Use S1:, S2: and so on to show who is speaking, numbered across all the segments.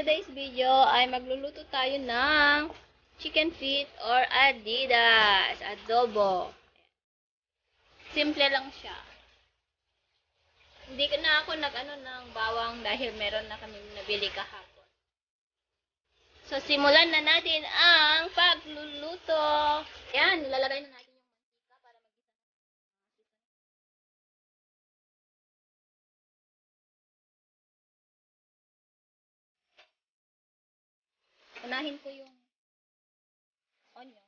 S1: today's video ay magluluto tayo ng chicken feet or adidas, adobo. Simple lang siya. Hindi na ako nag-ano ng bawang dahil meron na kami nabili kahapon. So, simulan na natin ang pagluluto. Ayan, nilalagay na natin yung mantika para mag-isa. Unahin ko yung onion.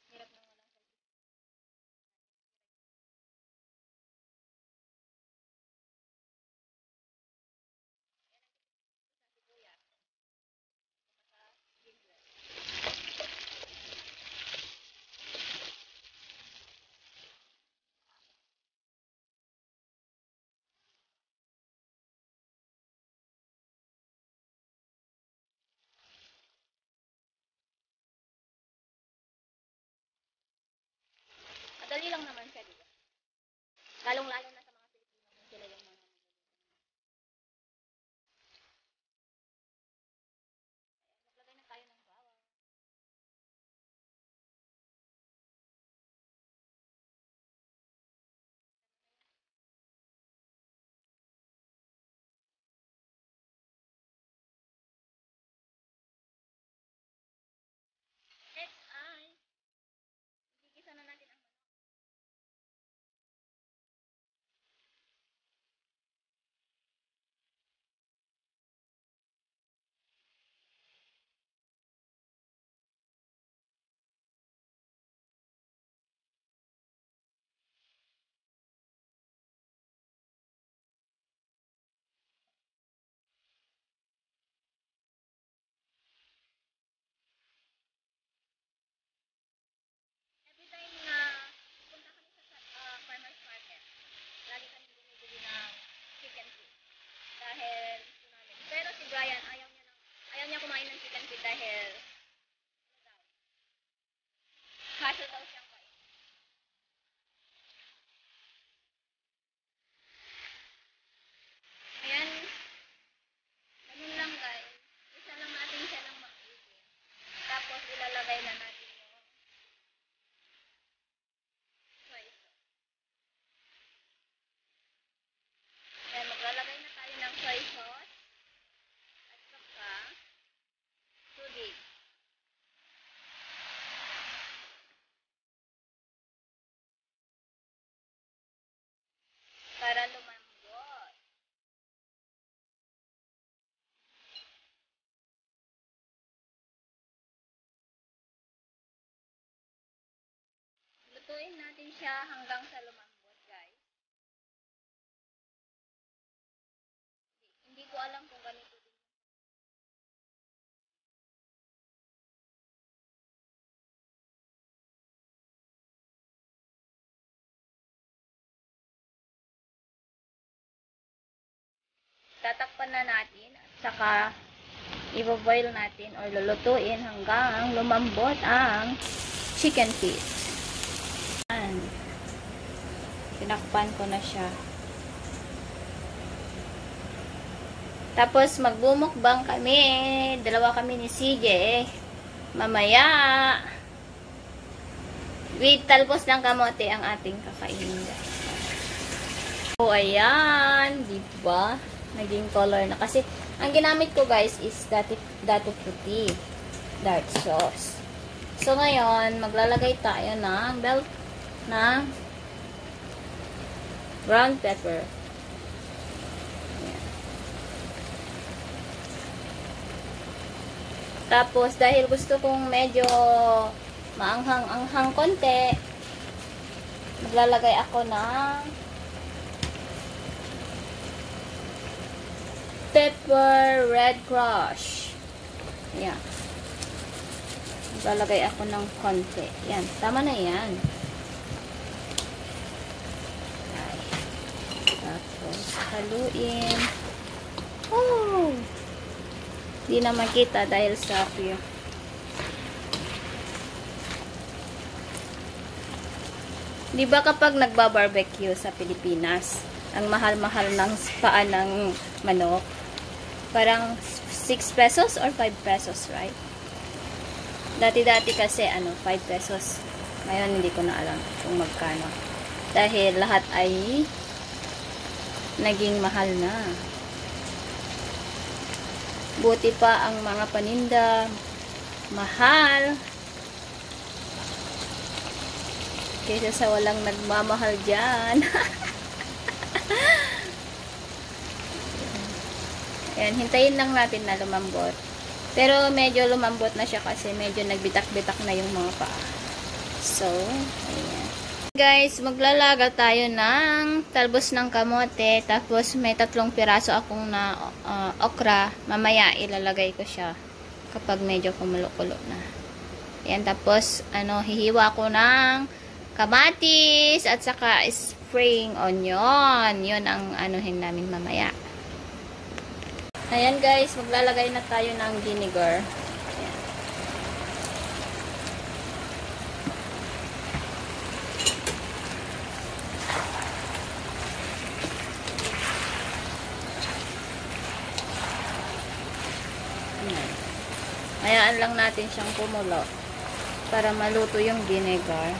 S1: Hirap na walang salsa. Madali lang naman siya, diba? Lalong-lalo na sa mga Pilipino kung sila yung mga naglagay na tayo ng bawang. Next ay igigisa na natin ang manok. Every time na punta kami sa farmer's market, lagi kami bumibili ng chicken feet. Dahil gusto namin. Pero si Brian, ayaw niya kumain ng chicken feet dahil ano daw, hassle daw siyang kain. Ayan, ganun lang guys. Isa lang natin siya ng maigi. Tapos ilalagay na natin yung soy sauce. Ayan, maglalagay na tayo ng soy sauce at saka tubig. Para lumambot. Lutuin natin siya hanggang sa lumambot, guys. Hindi ko alam kung ganito din. Tatakpan na natin at saka i-boil natin or lulutuin hanggang lumambot ang chicken feet. Ayan. Tinakpan ko na siya. Tapos magbumukbang kami. Dalawa kami ni CJ. Mamaya. With talbos ng kamote ang ating kakainin. So, ayan. Diba? Naging color na. Kasi, ang ginamit ko guys is dati puti. Dark sauce. So, ngayon, maglalagay tayo ng brown pepper. Ayan. Tapos, dahil gusto kong medyo maanghang-anghang konti, maglalagay ako ng pepper red crush. Ayan. Maglalagay ako ng konti. Yan. Tama na yan. Okay. Tapos, haluin. Oh! Hindi na makita dahil sa view. Di ba kapag nagba-barbecue sa Pilipinas, ang mahal-mahal ng paa ng manok, parang 6 pesos or 5 pesos, right? Dati-dati kasi, 5 pesos. Ngayon, hindi ko na alam kung magkano. Dahil lahat ay naging mahal na. Buti pa ang mga paninda, mahal. Kaysa sa walang nagmamahal dyan. Ayan, hintayin lang natin na lumambot. Pero medyo lumambot na siya kasi medyo nagbitak-bitak na yung mga paa. So, ayan. Guys, maglalaga tayo ng talbos ng kamote. Tapos may 3 piraso akong na okra. Mamaya ilalagay ko siya kapag medyo kumulo-kulo na. Ayan, tapos hihiwa ko ng kamatis at saka spring onion. Yun ang anuhin namin mamaya. Ayan guys, maglalagay na tayo ng vinegar. Ayan. Ayan. Hayaan lang natin siyang kumulo para maluto yung vinegar.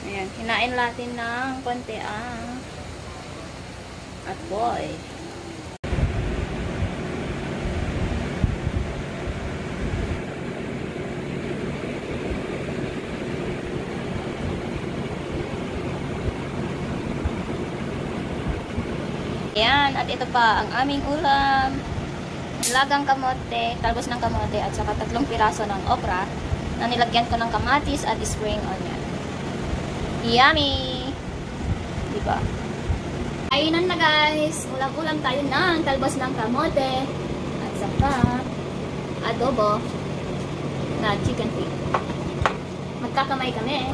S1: Ayan, hinain natin ng konti ang apoy. Ayan, at ito pa ang aming ulam. Lagang kamote, talbos ng kamote at saka 3 piraso ng okra na nilagyan ko ng kamatis at spring onion. Yummy! Diba? Kainan na guys! Ulam-ulam tayo ng talbos ng kamote at saka adobo na chicken feet. Magkakamay kami.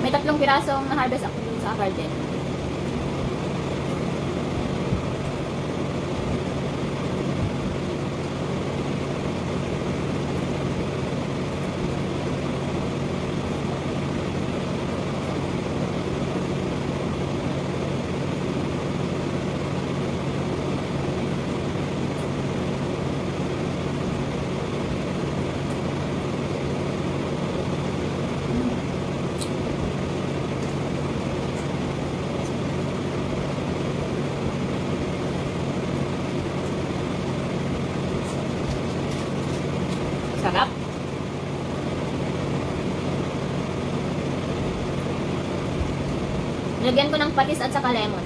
S1: May 3 pirasong na-harvest ako dun sa garden. Sarap. Lagyan ko ng patis at saka lemon.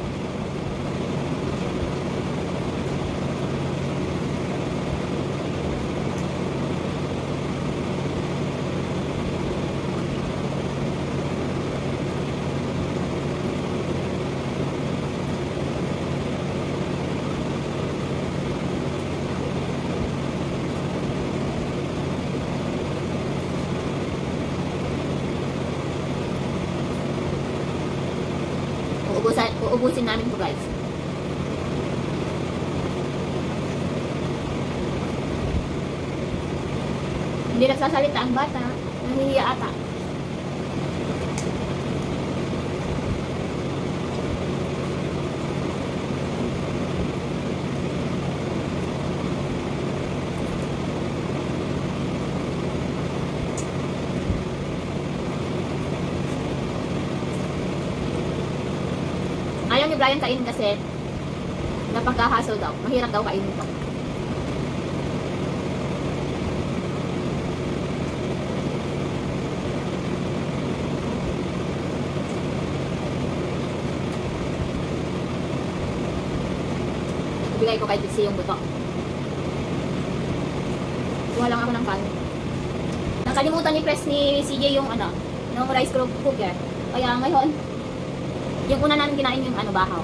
S1: Uubusin namin po guys. Hindi nagsasalita ang bata. Nahihiya ata. Ayaw ni Brian kainin kasi napagkahasol daw. Mahirap daw kainin ko. Bigay ko kay Dixie yung buto. Kuha lang ako ng kanin. Nakalimutan ni Press ni CJ yung yung rice cooker. Kaya ngayon, yung una namin kinain yung bahaw.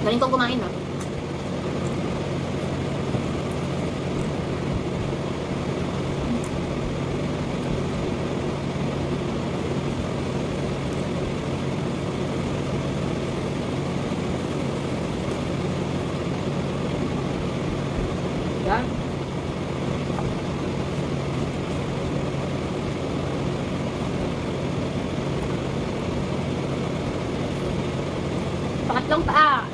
S2: Galing kong kumain, no? Yan. Pangatlong paa.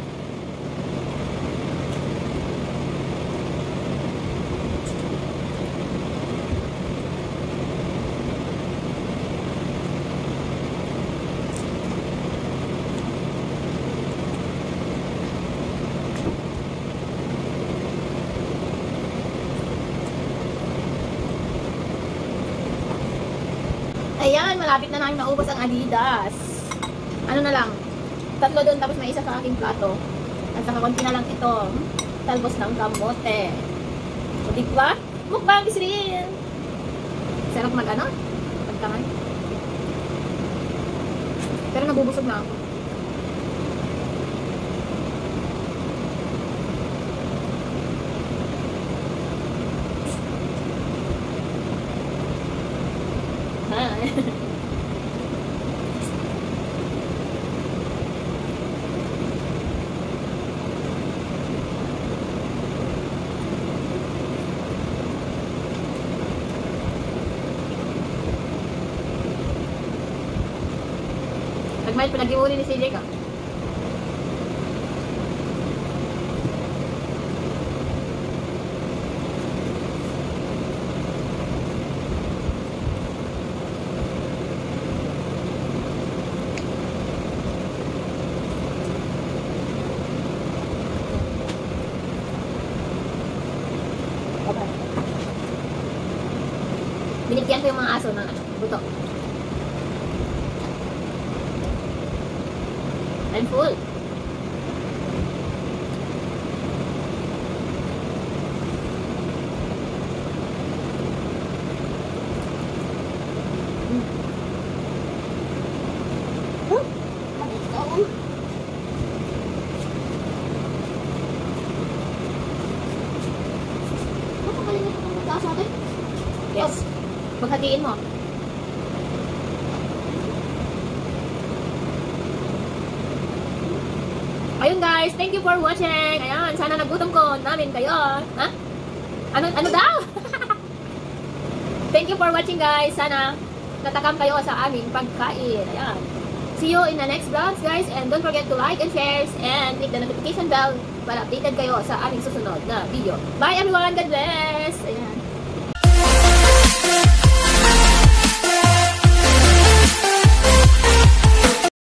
S2: Ayan, malapit na namin maubos ang Adidas. Ano na lang, 3 doon tapos may isa sa aking plato. At saka konti na lang ito, talbos ng kamote. O diba? Mukbang isrin! Sarap mag-ano? Magkamay. Pero nabubusog na ako. Nagmahit pinag-iuli ni CJ ka. Binigyan ko yung mga aso ng buto. I'm full. Yes. Paghatiin mo. Ayun guys, thank you for watching. Ayan, sana nagutom ko namin kayo. Ha? Ano daw? Thank you for watching guys. Sana natakam kayo sa aming pagkain. Ayan. See you in the next vlogs guys. And don't forget to like and share and click the notification bell para updated kayo sa aming susunod na video. Bye everyone. God bless. Ayan.